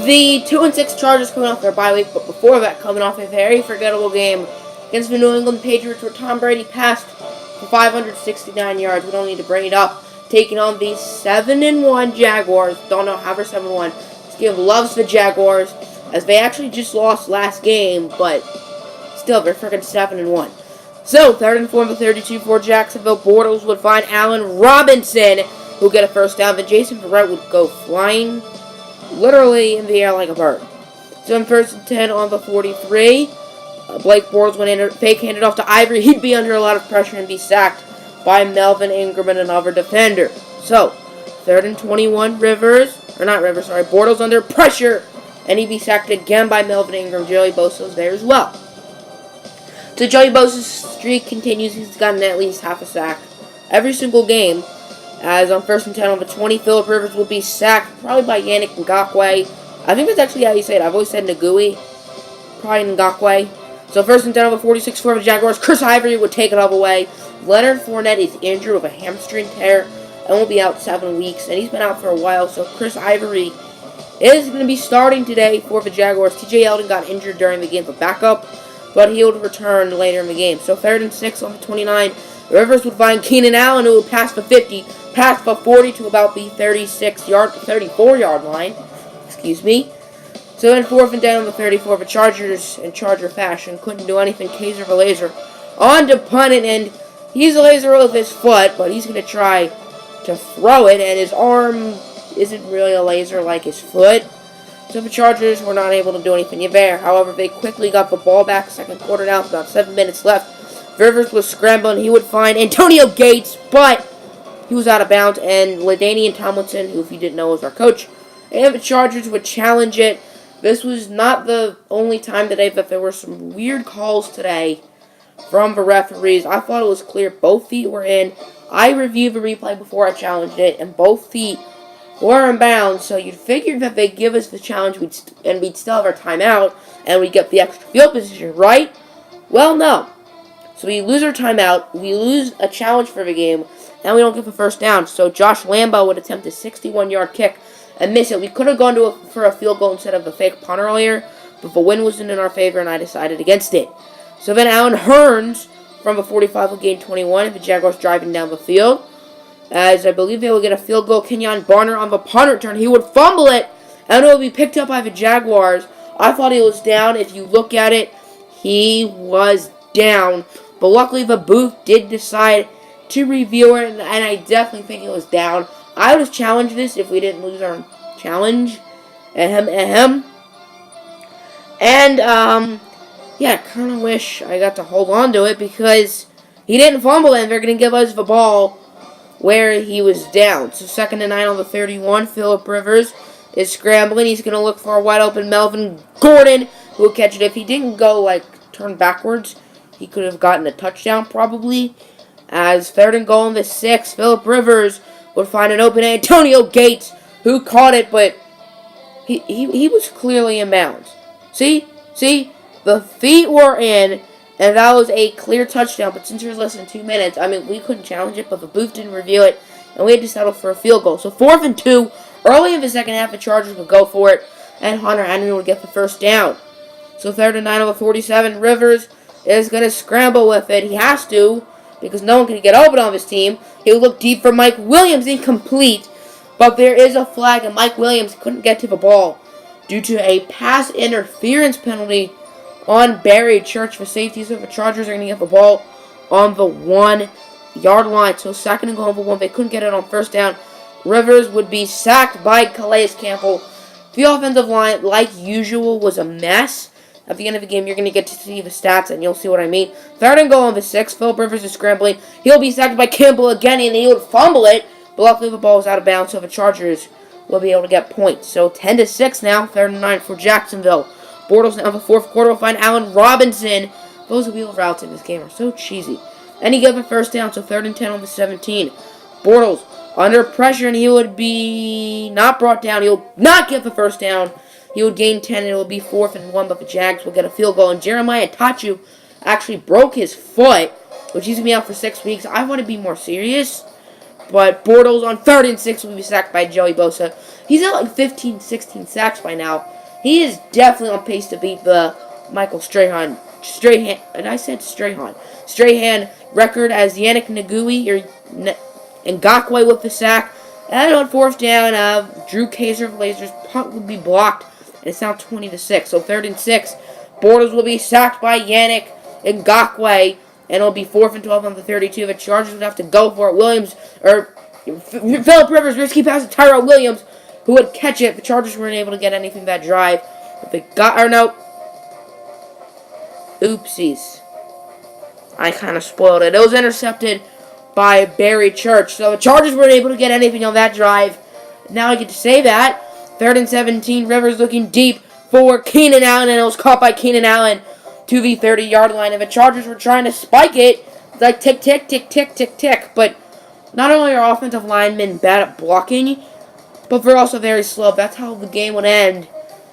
The 2-6 Chargers coming off their bye week, but before that, coming off a very forgettable game against the New England Patriots, where Tom Brady passed for 569 yards. We don't need to bring it up. Taking on the 7-1 Jaguars. Don't know how they're 7-1. This game loves the Jaguars, as they actually just lost last game, but still, they're freaking 7-1. So, 3rd and 4 on the 32 for Jacksonville. Bortles would find Allen Robinson, who'll get a first down. Then Jason Verrett would go flying, literally in the air like a bird. So, in 1st and 10 on the 43, Blake Bortles went fake handed off to Ivory. He'd be under a lot of pressure and be sacked by Melvin Ingram and another defender. So, 3rd and 21, Bortles under pressure, and he'd be sacked again by Melvin Ingram. Joey Bosa's there as well. So Joey Bosa's streak continues. He's gotten at least half a sack every single game. As on 1st and 10 on the 20, Phillip Rivers will be sacked probably by Yannick Ngakoue. I think that's actually how you say it. I've always said Ngakwe. Probably Ngakoue. So 1st and 10 on the 46 for the Jaguars. Chris Ivory would take it all away. Leonard Fournette is injured with a hamstring tear and will be out 7 weeks. And he's been out for a while. So Chris Ivory is going to be starting today for the Jaguars. T.J. Yeldon got injured during the game for backup, but he would return later in the game. So 3rd and 6 on the 29. Rivers would find Keenan Allen, who would pass the 50, pass the 40 to about the 34-yard line. Excuse me. So then 4th and 10 on the 34, the Chargers in Charger fashion couldn't do anything. Kaiser the laser on to punt it, and he's a laser with his foot, but he's going to try to throw it, and his arm isn't really a laser like his foot. So the Chargers were not able to do anything there. However, they quickly got the ball back. 2nd quarter now, about 7 minutes left. Rivers was scrambling. He would find Antonio Gates, but he was out of bounds. And LaDainian Tomlinson, who, if you didn't know, was our coach, and the Chargers would challenge it. This was not the only time today that there were some weird calls today from the referees. I thought it was clear both feet were in. I reviewed the replay before I challenged it, and both feet were in bounds, so you'd figure that they'd give us the challenge and we'd still have our timeout, and we'd get the extra field position, right? Well, no. So we lose our timeout, we lose a challenge for the game, and we don't get the first down. So Josh Lambo would attempt a 61-yard kick and miss it. We could have gone for a field goal instead of a fake punt earlier, but the wind wasn't in our favor, and I decided against it. So then Alan Hearns from the 45 will gain 21, the Jaguars driving down the field. As I believe they will get a field goal. Kenyon Barner on the punt return. He would fumble it, and it will be picked up by the Jaguars. I thought he was down. If you look at it, he was down. But luckily, the booth did decide to review it, and I definitely think it was down. I would have challenged this if we didn't lose our challenge. And yeah, I kind of wish I got to hold on to it because he didn't fumble it, and they're going to give us the ball where he was down. So 2nd and 9 on the 31. Phillip Rivers is scrambling. He's going to look for a wide open Melvin Gordon, who will catch it. If he didn't go, turn backwards, he could have gotten a touchdown probably. As 3rd and goal on the 6, Phillip Rivers would find an open Antonio Gates, who caught it, but he was clearly in bounds. See? The feet were in, and that was a clear touchdown, but since it was less than 2 minutes, we couldn't challenge it, but the booth didn't review it, and we had to settle for a field goal. So 4th and 2, early in the second half, the Chargers would go for it, and Hunter Henry would get the first down. So 3rd and 9 on the 47, Rivers is going to scramble with it. He has to, because no one can get open on this team. He'll look deep for Mike Williams, incomplete, but there is a flag, and Mike Williams couldn't get to the ball due to a pass interference penalty on Barry Church. For safety, so the Chargers are going to get the ball on the 1-yard line. So 2nd and goal on the 1. They couldn't get it on first down. Rivers would be sacked by Calais Campbell. The offensive line, like usual, was a mess. At the end of the game, you're going to get to see the stats, and you'll see what I mean. 3rd and goal on the 6. Phillip Rivers is scrambling. He'll be sacked by Campbell again, and he would fumble it. But luckily, the ball was out of bounds, so the Chargers will be able to get points. So 10-6 now. 3rd and 9 for Jacksonville. Bortles now in the 4th quarter will find Allen Robinson. Those wheel routes in this game are so cheesy. And he gave a first down, so 3rd and 10 on the 17. Bortles under pressure, and he would be not brought down. He'll not get the first down. He would gain 10, and it will be 4th and 1, but the Jags will get a field goal. And Jeremiah Tachu actually broke his foot, which he's going to be out for 6 weeks. I want to be more serious, but Bortles on 3rd and 6 will be sacked by Joey Bosa. He's at 15, 16 sacks by now. He is definitely on pace to beat the Michael Strahan record as Yannick Ngakoue with the sack. And on fourth down, Drew Kaiser of Blazers punt will be blocked, and it's now 20-6. So 3rd and 6. Bortles will be sacked by Yannick Ngakoue, and it'll be 4th and 12 on the 32. The Chargers would have to go for it. Phillip Rivers, risky pass to Tyrell Williams, who would catch it. The Chargers weren't able to get anything that drive. But they got, or no. Oopsies. I kind of spoiled it. It was intercepted by Barry Church. So the Chargers weren't able to get anything on that drive. Now I get to say that. 3rd and 17. Rivers looking deep for Keenan Allen, and it was caught by Keenan Allen to the 30-yard line. And the Chargers were trying to spike it. It's like tick, tick, tick, tick, tick, tick. But not only are offensive linemen bad at blocking, but they're also very slow. That's how the game would end.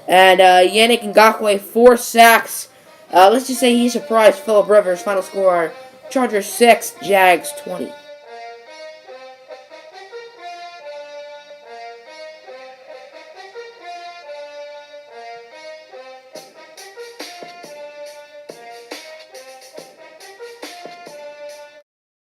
And Yannick Ngakoue, 4 sacks. Let's just say he surprised Phillip Rivers. Final score, Chargers 6, Jags 20.